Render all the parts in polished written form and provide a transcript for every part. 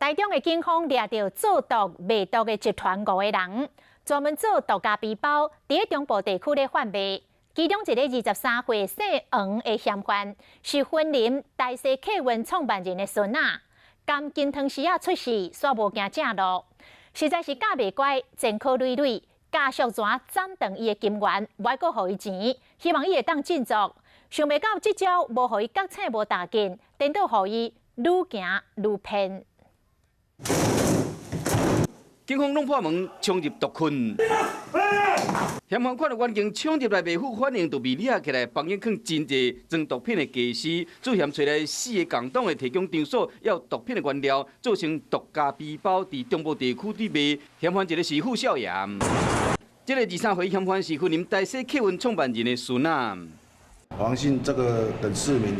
台中的警方抓到制毒卖毒的集团5个人，专门做毒家背包，伫中部地区咧贩卖。其中一个23岁姓黄的嫌犯是婚林大西客运创办人的孙仔，甘金汤时出事，煞无行正路，实在是假袂乖，前科累累。家属全斩断伊的金源，袂阁互伊钱，希望伊会当振作。想袂到这招无互伊觉醒无大劲，颠倒互伊愈行愈偏。警方弄破门，冲入毒窟。嫌犯看到远景冲入来，袂赴反应，就被抓起来，房间放真侪装毒品的假尸。主嫌找来4个共党的提供场所，要毒品的原料，做成毒家背包，伫中部地区伫卖。嫌犯一个是傅少炎，这个23岁嫌犯是婚林大西客运创办人的孙仔。黄姓这个等4名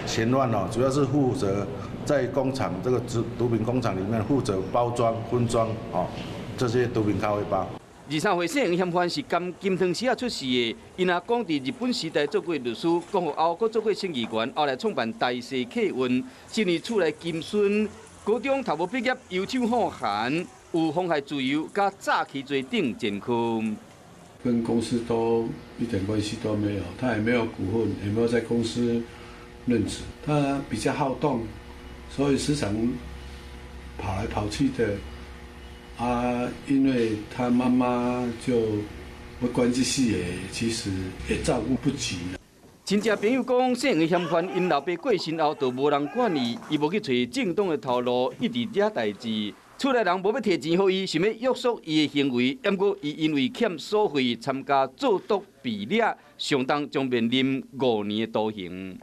嫌犯哦，主要是负责在工厂这个毒品工厂里面负责包装、分装哦这些毒品咖啡包。23岁姓黄嫌犯是甘金汤时出世的，因阿公伫日本时代做过律师，讲互后阁做过生意员，后来创办大西客运。今年厝内金孙，高中读无毕业，右手好寒，有妨害自由、加诈欺罪等前科。跟公司都一点关系都没有，他也没有股份，也没有在公司任职。他比较好动，所以时常跑来跑去的。因为他妈妈就会关这事的，其实也照顾不及。亲戚朋友讲，姓黄嫌犯因老爸过身后，就无人管伊，伊无去找正当的头路，一直惹代志。厝内人无要摕钱给伊，想要约束伊的行为，不过伊因为欠所费参加做毒被掠，相当将面临5年的徒刑。